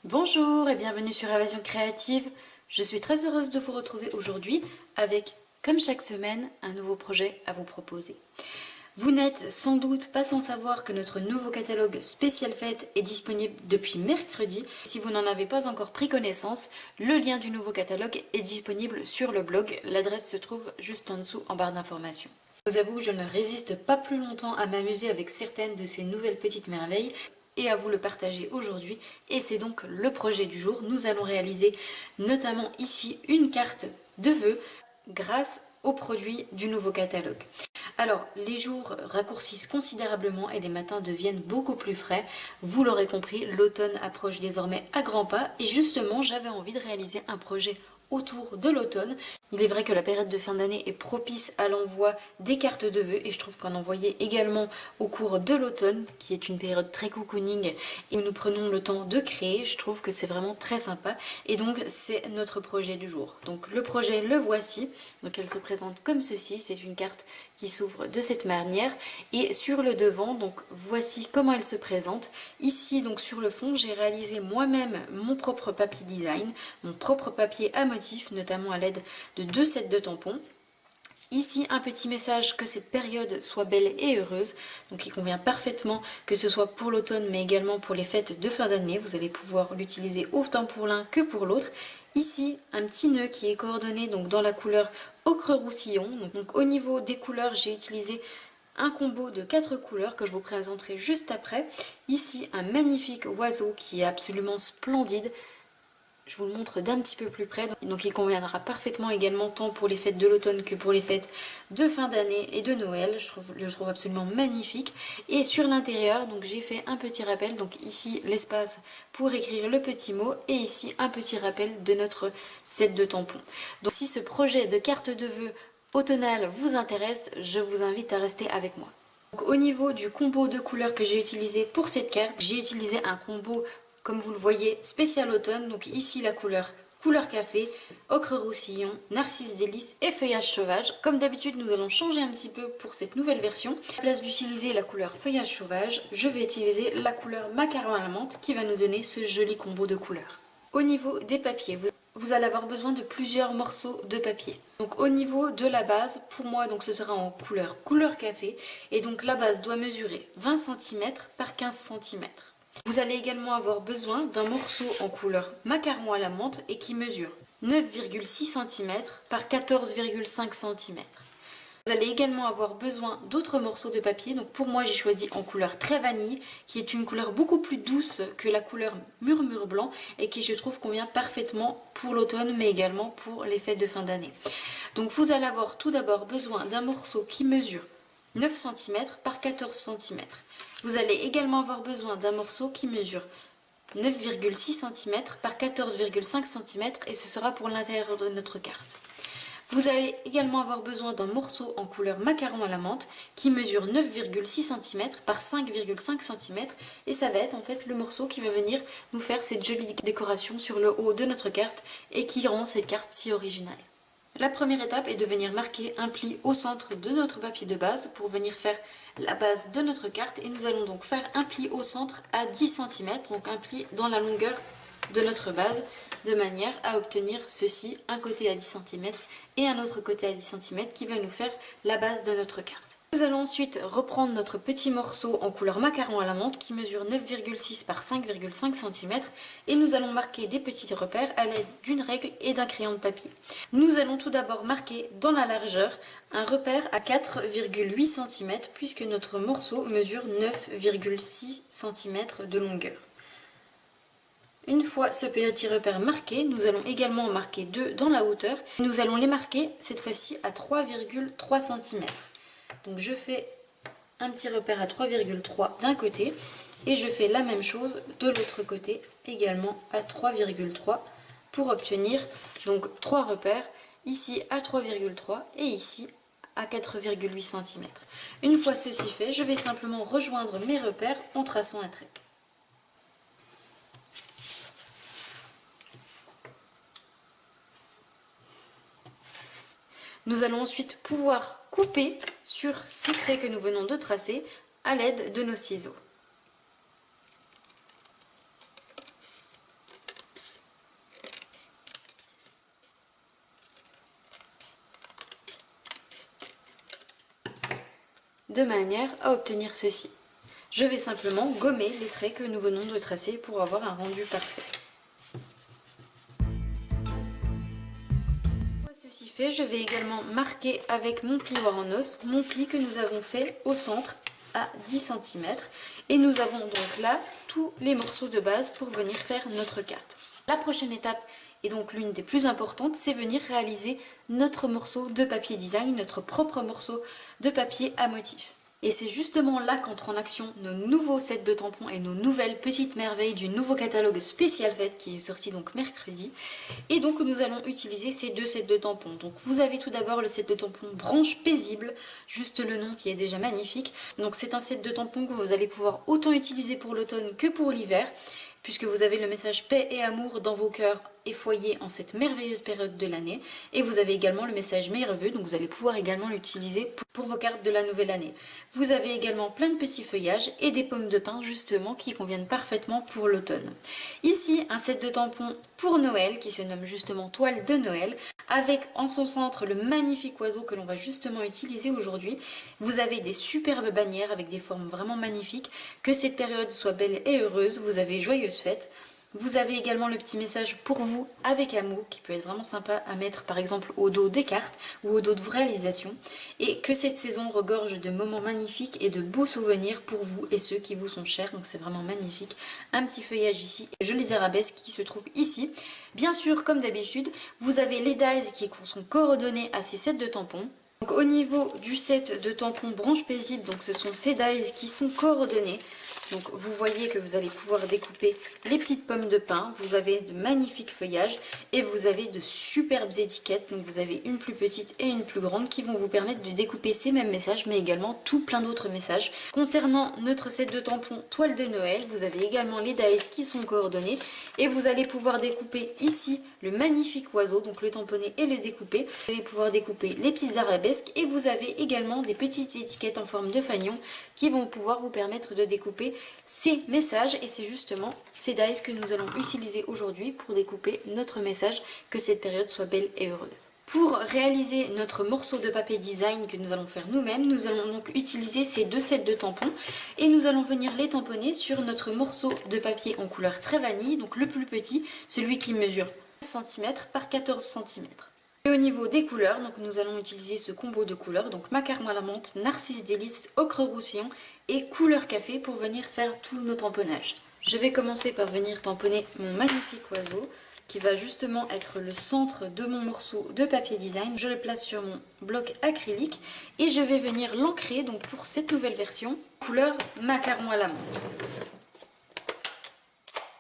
Bonjour et bienvenue sur Évasion Créative. Je suis très heureuse de vous retrouver aujourd'hui avec, comme chaque semaine, un nouveau projet à vous proposer. Vous n'êtes sans doute pas sans savoir que notre nouveau catalogue spécial fête est disponible depuis mercredi. Si vous n'en avez pas encore pris connaissance, le lien du nouveau catalogue est disponible sur le blog. L'adresse se trouve juste en dessous en barre d'informations. Je vous avoue, je ne résiste pas plus longtemps à m'amuser avec certaines de ces nouvelles petites merveilles et à vous le partager aujourd'hui. Et c'est donc le projet du jour. Nous allons réaliser notamment ici une carte de vœux grâce aux produits du nouveau catalogue. Alors, les jours raccourcissent considérablement et les matins deviennent beaucoup plus frais. Vous l'aurez compris, l'automne approche désormais à grands pas et justement, j'avais envie de réaliser un projet autour de l'automne. Il est vrai que la période de fin d'année est propice à l'envoi des cartes de vœux et je trouve qu'en envoyer également au cours de l'automne, qui est une période très cocooning et où nous prenons le temps de créer, je trouve que c'est vraiment très sympa et donc c'est notre projet du jour. Donc le projet, le voici. Donc elle se présente comme ceci, c'est une carte qui s'ouvre de cette manière et sur le devant, donc voici comment elle se présente. Ici donc sur le fond, j'ai réalisé moi-même mon propre papier design, mon propre papier à motifs, notamment à l'aide de 2 sets de tampons. Ici, un petit message que cette période soit belle et heureuse, donc il convient parfaitement que ce soit pour l'automne mais également pour les fêtes de fin d'année. Vous allez pouvoir l'utiliser autant pour l'un que pour l'autre. Ici, un petit nœud qui est coordonné donc dans la couleur ocre roussillon. Donc au niveau des couleurs, j'ai utilisé un combo de 4 couleurs que je vous présenterai juste après. Ici, un magnifique oiseau qui est absolument splendide. Je vous le montre d'un petit peu plus près, donc il conviendra parfaitement également tant pour les fêtes de l'automne que pour les fêtes de fin d'année et de Noël. Je le trouve absolument magnifique. Et sur l'intérieur, donc j'ai fait un petit rappel, donc ici l'espace pour écrire le petit mot et ici un petit rappel de notre set de tampons. Donc si ce projet de carte de vœux automnale vous intéresse, je vous invite à rester avec moi. Donc, au niveau du combo de couleurs que j'ai utilisé pour cette carte, j'ai utilisé un combo, comme vous le voyez, spécial automne. Donc ici la couleur café, ocre roussillon, narcisse délice et feuillage sauvage. Comme d'habitude, nous allons changer un petit peu pour cette nouvelle version. À la place d'utiliser la couleur feuillage sauvage, je vais utiliser la couleur macaron à la menthe qui va nous donner ce joli combo de couleurs. Au niveau des papiers, vous allez avoir besoin de plusieurs morceaux de papier. Donc au niveau de la base, pour moi donc ce sera en couleur café et donc la base doit mesurer 20 cm par 15 cm. Vous allez également avoir besoin d'un morceau en couleur macaron à la menthe et qui mesure 9,6 cm par 14,5 cm. Vous allez également avoir besoin d'autres morceaux de papier. Donc pour moi, j'ai choisi en couleur très vanille, qui est une couleur beaucoup plus douce que la couleur murmure blanc et qui, je trouve, convient parfaitement pour l'automne, mais également pour les fêtes de fin d'année. Donc vous allez avoir tout d'abord besoin d'un morceau qui mesure 9 cm par 14 cm. Vous allez également avoir besoin d'un morceau qui mesure 9,6 cm par 14,5 cm et ce sera pour l'intérieur de notre carte. Vous allez également avoir besoin d'un morceau en couleur macaron à la menthe qui mesure 9,6 cm par 5,5 cm et ça va être en fait le morceau qui va venir nous faire cette jolie décoration sur le haut de notre carte et qui rend cette carte si originale. La première étape est de venir marquer un pli au centre de notre papier de base pour venir faire la base de notre carte et nous allons donc faire un pli au centre à 10 cm, donc un pli dans la longueur de notre base de manière à obtenir ceci, un côté à 10 cm et un autre côté à 10 cm qui va nous faire la base de notre carte. Nous allons ensuite reprendre notre petit morceau en couleur macaron à la menthe qui mesure 9,6 par 5,5 cm et nous allons marquer des petits repères à l'aide d'une règle et d'un crayon de papier. Nous allons tout d'abord marquer dans la largeur un repère à 4,8 cm puisque notre morceau mesure 9,6 cm de longueur. Une fois ce petit repère marqué, nous allons également en marquer 2 dans la hauteur. Nous allons les marquer cette fois-ci à 3,3 cm. Donc je fais un petit repère à 3,3 d'un côté et je fais la même chose de l'autre côté également à 3,3 pour obtenir donc 3 repères ici à 3,3 et ici à 4,8 cm. Une fois ceci fait, je vais simplement rejoindre mes repères en traçant un trait. Nous allons ensuite pouvoir couper sur ces traits que nous venons de tracer à l'aide de nos ciseaux. de manière à obtenir ceci. Je vais simplement gommer les traits que nous venons de tracer pour avoir un rendu parfait. Une fois ceci fait, je vais également marquer avec mon plioir en os mon pli que nous avons fait au centre à 10 cm. Et nous avons donc là tous les morceaux de base pour venir faire notre carte. La prochaine étape est donc l'une des plus importantes, c'est venir réaliser notre morceau de papier design, notre propre morceau de papier à motif. Et c'est justement là qu'entrent en action nos nouveaux sets de tampons et nos nouvelles petites merveilles du nouveau catalogue spécial fête qui est sorti donc mercredi. Et donc nous allons utiliser ces deux sets de tampons. Donc vous avez tout d'abord le set de tampons branche paisible, juste le nom qui est déjà magnifique. Donc c'est un set de tampons que vous allez pouvoir autant utiliser pour l'automne que pour l'hiver, puisque vous avez le message paix et amour dans vos cœurs et foyers en cette merveilleuse période de l'année. Et vous avez également le message meilleurs vœux, donc vous allez pouvoir également l'utiliser pour vos cartes de la nouvelle année. Vous avez également plein de petits feuillages et des pommes de pin justement qui conviennent parfaitement pour l'automne. Ici, un set de tampons pour Noël qui se nomme justement toile de Noël, avec en son centre le magnifique oiseau que l'on va justement utiliser aujourd'hui. Vous avez des superbes bannières avec des formes vraiment magnifiques. Que cette période soit belle et heureuse, vous avez joyeuses fêtes. Vous avez également le petit message pour vous avec amour qui peut être vraiment sympa à mettre par exemple au dos des cartes ou au dos de vos réalisations. Et que cette saison regorge de moments magnifiques et de beaux souvenirs pour vous et ceux qui vous sont chers. Donc c'est vraiment magnifique. Un petit feuillage ici, je les arabesques qui se trouvent ici. Bien sûr, comme d'habitude, vous avez les dies qui sont coordonnés à ces sets de tampons. Donc au niveau du set de tampons branche paisible, donc ce sont ces dies qui sont coordonnés. Donc vous voyez que vous allez pouvoir découper les petites pommes de pin, vous avez de magnifiques feuillages et vous avez de superbes étiquettes. Donc vous avez une plus petite et une plus grande qui vont vous permettre de découper ces mêmes messages mais également tout plein d'autres messages. Concernant notre set de tampons toile de Noël, vous avez également les dies qui sont coordonnés et vous allez pouvoir découper ici le magnifique oiseau, donc le tamponner et le découper. Vous allez pouvoir découper les petites arabesques et vous avez également des petites étiquettes en forme de fanion qui vont pouvoir vous permettre de découper ces messages et c'est justement ces dies que nous allons utiliser aujourd'hui pour découper notre message, que cette période soit belle et heureuse. Pour réaliser notre morceau de papier design que nous allons faire nous-mêmes, nous allons donc utiliser ces deux sets de tampons et nous allons venir les tamponner sur notre morceau de papier en couleur très vanille, donc le plus petit, celui qui mesure 9 cm par 14 cm. Et au niveau des couleurs, donc nous allons utiliser ce combo de couleurs, donc macaron à la menthe, narcisse délice, ocre roussillon et couleur café pour venir faire tous nos tamponnages. Je vais commencer par venir tamponner mon magnifique oiseau qui va justement être le centre de mon morceau de papier design. Je le place sur mon bloc acrylique et je vais venir l'ancrer donc pour cette nouvelle version, couleur macaron à la menthe.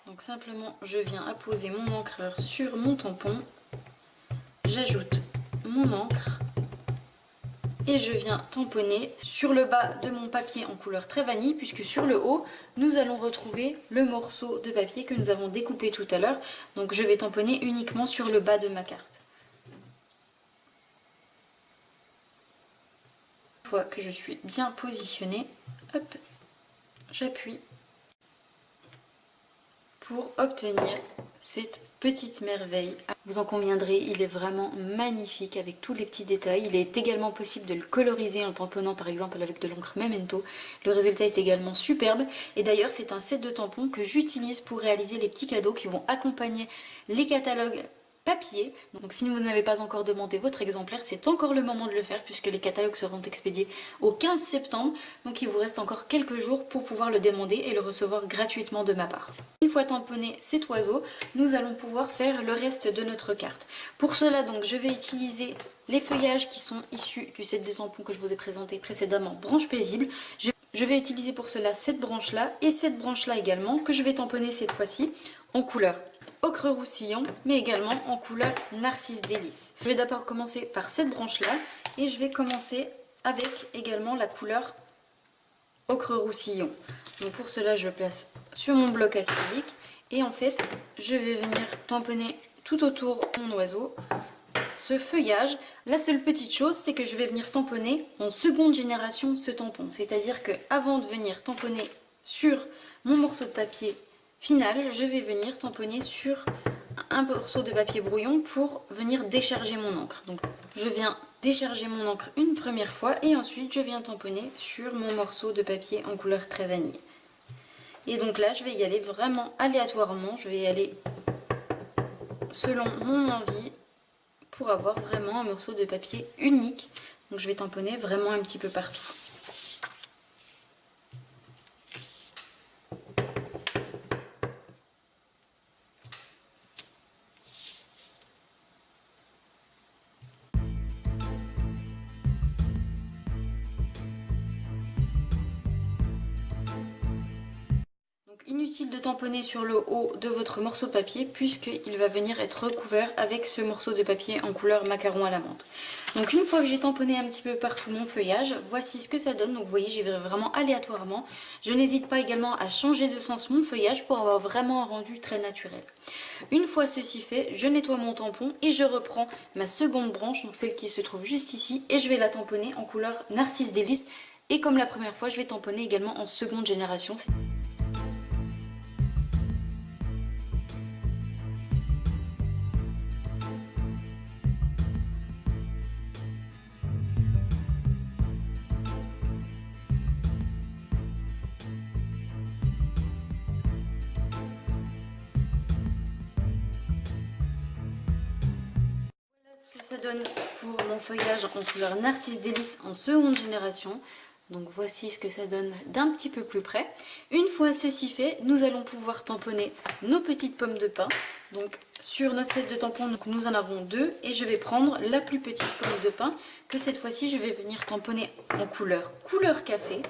Donc simplement je viens apposer mon encreur sur mon tampon. J'ajoute mon encre et je viens tamponner sur le bas de mon papier en couleur très vanille puisque sur le haut nous allons retrouver le morceau de papier que nous avons découpé tout à l'heure. Donc je vais tamponner uniquement sur le bas de ma carte. Une fois que je suis bien positionnée, hop, j'appuie pour obtenir cette petite merveille. Vous en conviendrez, il est vraiment magnifique avec tous les petits détails. Il est également possible de le coloriser en tamponnant par exemple avec de l'encre Memento. Le résultat est également superbe. Et d'ailleurs, c'est un set de tampons que j'utilise pour réaliser les petits cadeaux qui vont accompagner les catalogues papier. Donc si vous n'avez pas encore demandé votre exemplaire, c'est encore le moment de le faire puisque les catalogues seront expédiés au 15 septembre. Donc il vous reste encore quelques jours pour pouvoir le demander et le recevoir gratuitement de ma part. Une fois tamponné cet oiseau, nous allons pouvoir faire le reste de notre carte. Pour cela, donc, je vais utiliser les feuillages qui sont issus du set de tampons que je vous ai présenté précédemment, branche paisible. Je vais utiliser pour cela cette branche-là et cette branche-là également que je vais tamponner cette fois-ci en couleur ocre roussillon, mais également en couleur narcisse délice. Je vais d'abord commencer par cette branche-là et je vais commencer avec également la couleur ocre roussillon. Donc pour cela, je le place sur mon bloc acrylique et en fait, je vais venir tamponner tout autour de mon oiseau ce feuillage. La seule petite chose, c'est que je vais venir tamponner en seconde génération ce tampon. C'est-à-dire que avant de venir tamponner sur mon morceau de papier final, je vais venir tamponner sur un morceau de papier brouillon pour venir décharger mon encre. Donc je viens décharger mon encre une première fois et ensuite je viens tamponner sur mon morceau de papier en couleur très vanille. Et donc là, je vais y aller vraiment aléatoirement, je vais y aller selon mon envie pour avoir vraiment un morceau de papier unique. Donc je vais tamponner vraiment un petit peu partout. Inutile de tamponner sur le haut de votre morceau de papier puisqu'il va venir être recouvert avec ce morceau de papier en couleur macaron à la menthe. Donc une fois que j'ai tamponné un petit peu partout mon feuillage, voici ce que ça donne. Donc vous voyez, j'y vais vraiment aléatoirement. Je n'hésite pas également à changer de sens mon feuillage pour avoir vraiment un rendu très naturel. Une fois ceci fait, je nettoie mon tampon et je reprends ma seconde branche, donc celle qui se trouve juste ici, et je vais la tamponner en couleur Narcisse Délice. Et comme la première fois, je vais tamponner également en seconde génération. Ça donne pour mon feuillage en couleur Narcisse Délice en seconde génération. Donc voici ce que ça donne d'un petit peu plus près. Une fois ceci fait, nous allons pouvoir tamponner nos petites pommes de pin. Donc sur notre set de tampons, nous en avons deux et je vais prendre la plus petite pomme de pin que cette fois-ci je vais venir tamponner en couleur café.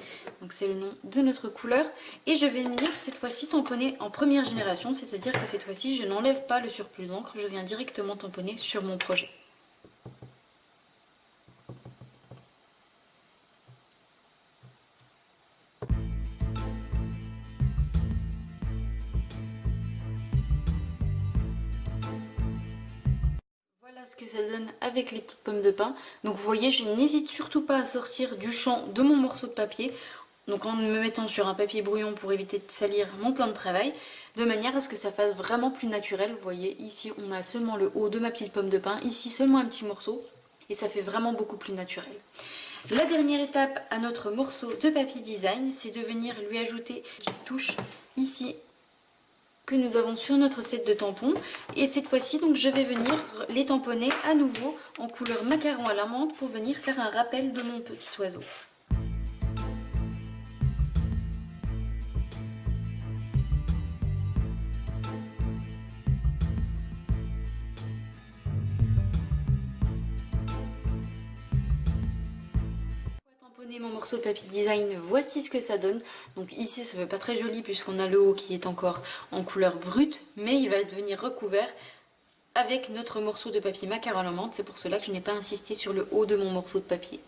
Donc c'est le nom de notre couleur et je vais venir cette fois-ci tamponner en première génération, c'est-à-dire que cette fois-ci je n'enlève pas le surplus d'encre, je viens directement tamponner sur mon projet. Voilà ce que ça donne avec les petites pommes de pin. Donc vous voyez, je n'hésite surtout pas à sortir du champ de mon morceau de papier. Donc en me mettant sur un papier brouillon pour éviter de salir mon plan de travail. De manière à ce que ça fasse vraiment plus naturel. Vous voyez, ici on a seulement le haut de ma petite pomme de pin. Ici seulement un petit morceau. Et ça fait vraiment beaucoup plus naturel. La dernière étape à notre morceau de papier design, c'est de venir lui ajouter une petite touche ici que nous avons sur notre set de tampons et cette fois-ci donc je vais venir les tamponner à nouveau en couleur macaron à la menthe pour venir faire un rappel de mon petit oiseau. Mon morceau de papier design, voici ce que ça donne. Donc ici ça fait pas très joli puisqu'on a le haut qui est encore en couleur brute, mais il va devenir recouvert avec notre morceau de papier macaron à la menthe. C'est pour cela que je n'ai pas insisté sur le haut de mon morceau de papier.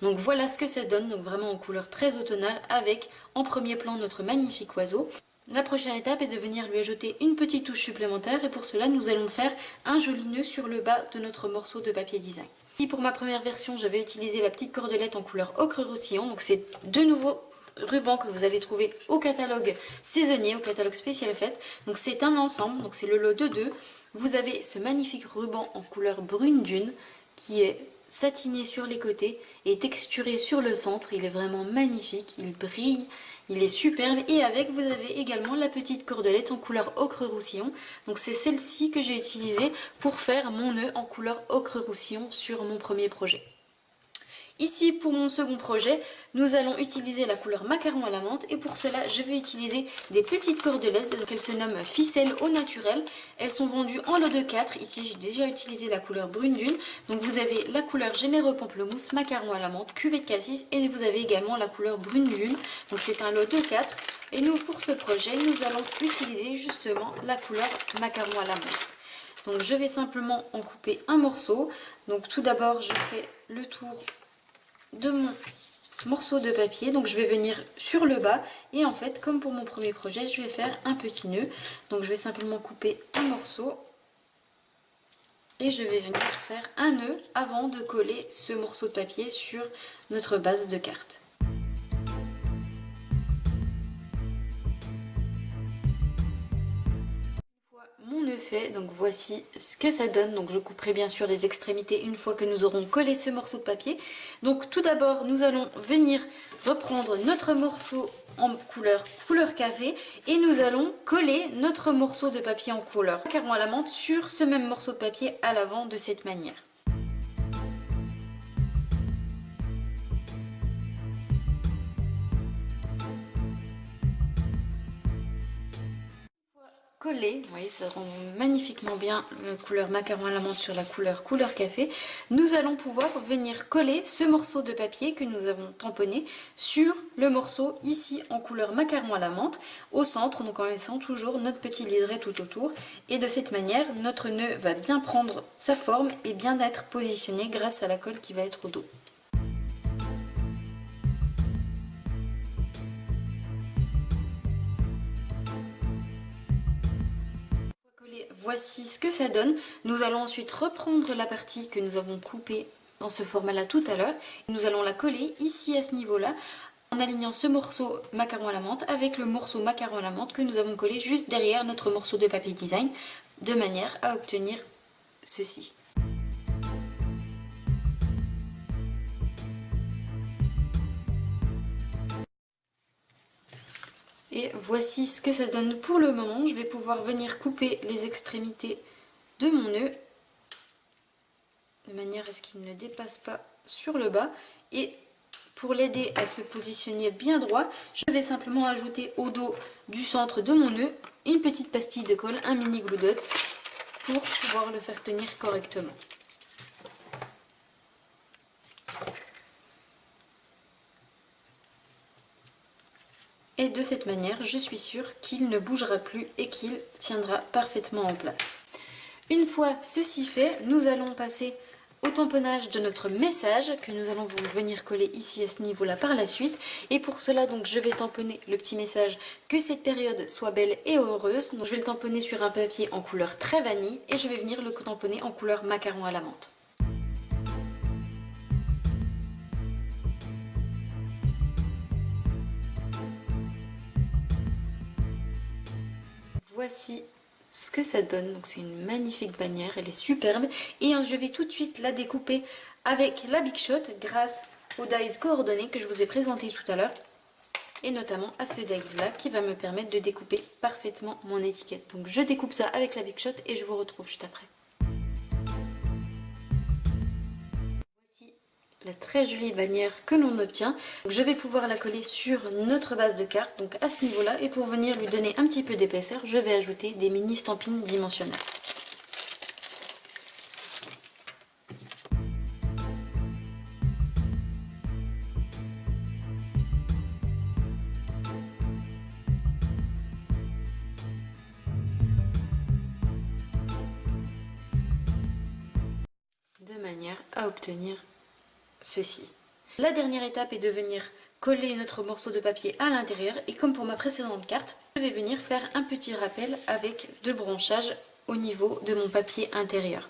Donc voilà ce que ça donne, donc vraiment en couleur très automnale avec en premier plan notre magnifique oiseau. La prochaine étape est de venir lui ajouter une petite touche supplémentaire et pour cela nous allons faire un joli nœud sur le bas de notre morceau de papier design. Ici pour ma première version, je vais utiliser la petite cordelette en couleur ocre roussillon, donc c'est de nouveaux rubans que vous allez trouver au catalogue saisonnier, au catalogue spécial fête. Donc c'est un ensemble, donc c'est le lot de deux. Vous avez ce magnifique ruban en couleur brune dune qui est satiné sur les côtés et texturé sur le centre. Il est vraiment magnifique, il brille, il est superbe. Et avec, vous avez également la petite cordelette en couleur ocre roussillon. Donc c'est celle-ci que j'ai utilisée pour faire mon nœud en couleur ocre roussillon sur mon premier projet. Ici, pour mon second projet, nous allons utiliser la couleur macaron à la menthe et pour cela, je vais utiliser des petites cordelettes, donc elles se nomment ficelles au naturel. Elles sont vendues en lot de 4. Ici, j'ai déjà utilisé la couleur brune dune. Donc vous avez la couleur généreux pamplemousse, macaron à la menthe, cuvée de cassis et vous avez également la couleur brune dune. Donc c'est un lot de 4. Et nous, pour ce projet, nous allons utiliser justement la couleur macaron à la menthe. Donc je vais simplement en couper un morceau. Donc tout d'abord, je fais le tour de mon morceau de papier, donc je vais venir sur le bas et en fait comme pour mon premier projet je vais faire un petit nœud, donc je vais simplement couper un morceau et je vais venir faire un nœud avant de coller ce morceau de papier sur notre base de carte. Mon mon nœud fait, donc voici ce que ça donne. Donc je couperai bien sûr les extrémités une fois que nous aurons collé ce morceau de papier. Donc tout d'abord nous allons venir reprendre notre morceau en couleur café et nous allons coller notre morceau de papier en couleur macaron à la menthe sur ce même morceau de papier à l'avant de cette manière. Collé, vous voyez, ça rend magnifiquement bien la couleur macaron à la menthe sur la couleur café. Nous allons pouvoir venir coller ce morceau de papier que nous avons tamponné sur le morceau ici en couleur macaron à la menthe au centre, donc en laissant toujours notre petit liseré tout autour. Et de cette manière, notre nœud va bien prendre sa forme et bien être positionné grâce à la colle qui va être au dos. Voici ce que ça donne. Nous allons ensuite reprendre la partie que nous avons coupée dans ce format-là tout à l'heure. Nous allons la coller ici à ce niveau-là en alignant ce morceau macaron à la menthe avec le morceau macaron à la menthe que nous avons collé juste derrière notre morceau de papier design de manière à obtenir ceci. Et voici ce que ça donne pour le moment. Je vais pouvoir venir couper les extrémités de mon nœud de manière à ce qu'il ne dépasse pas sur le bas. Et pour l'aider à se positionner bien droit, je vais simplement ajouter au dos du centre de mon nœud une petite pastille de colle, un mini glue dots pour pouvoir le faire tenir correctement. Et de cette manière, je suis sûre qu'il ne bougera plus et qu'il tiendra parfaitement en place. Une fois ceci fait, nous allons passer au tamponnage de notre message que nous allons venir coller ici à ce niveau-là par la suite. Et pour cela, donc, je vais tamponner le petit message que cette période soit belle et heureuse. Donc, je vais le tamponner sur un papier en couleur très vanille et je vais venir le tamponner en couleur macaron à la menthe. Voici ce que ça donne, donc c'est une magnifique bannière, elle est superbe et je vais tout de suite la découper avec la Big Shot grâce aux dies coordonnés que je vous ai présentés tout à l'heure et notamment à ce dies là qui va me permettre de découper parfaitement mon étiquette. Donc je découpe ça avec la Big Shot et je vous retrouve juste après. La très jolie bannière que l'on obtient. Donc je vais pouvoir la coller sur notre base de carte, donc à ce niveau-là. Et pour venir lui donner un petit peu d'épaisseur, je vais ajouter des mini stampines dimensionnelles. De manière à obtenir ceci. La dernière étape est de venir coller notre morceau de papier à l'intérieur et comme pour ma précédente carte, je vais venir faire un petit rappel avec deux branchages au niveau de mon papier intérieur.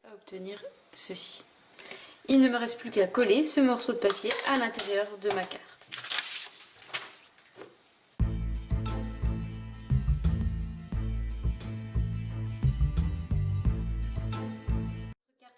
À obtenir ceci. Il ne me reste plus qu'à coller ce morceau de papier à l'intérieur de ma carte.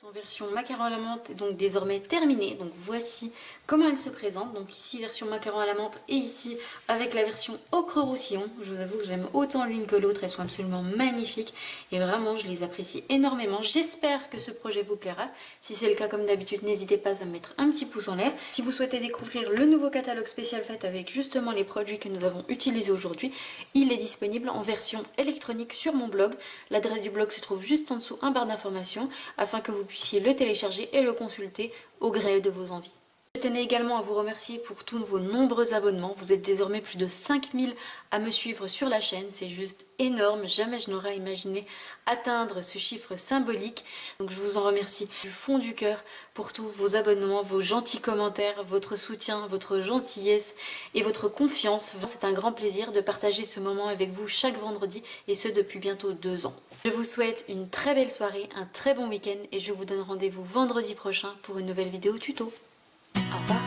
En version macaron à la menthe est donc désormais terminée. Donc voici comment elle se présente. Donc ici version macaron à la menthe et ici avec la version ocre roussillon. Je vous avoue que j'aime autant l'une que l'autre. Elles sont absolument magnifiques et vraiment je les apprécie énormément. J'espère que ce projet vous plaira. Si c'est le cas comme d'habitude, n'hésitez pas à mettre un petit pouce en l'air. Si vous souhaitez découvrir le nouveau catalogue spécial fait avec justement les produits que nous avons utilisés aujourd'hui, il est disponible en version électronique sur mon blog. L'adresse du blog se trouve juste en dessous, en barre d'informations, afin que vous puissiez le télécharger et le consulter au gré de vos envies. Je tenais également à vous remercier pour tous vos nombreux abonnements. Vous êtes désormais plus de 5000 à me suivre sur la chaîne. C'est juste énorme. Jamais je n'aurais imaginé atteindre ce chiffre symbolique. Donc je vous en remercie du fond du cœur pour tous vos abonnements, vos gentils commentaires, votre soutien, votre gentillesse et votre confiance. C'est un grand plaisir de partager ce moment avec vous chaque vendredi et ce depuis bientôt 2 ans. Je vous souhaite une très belle soirée, un très bon week-end et je vous donne rendez-vous vendredi prochain pour une nouvelle vidéo tuto. Au revoir.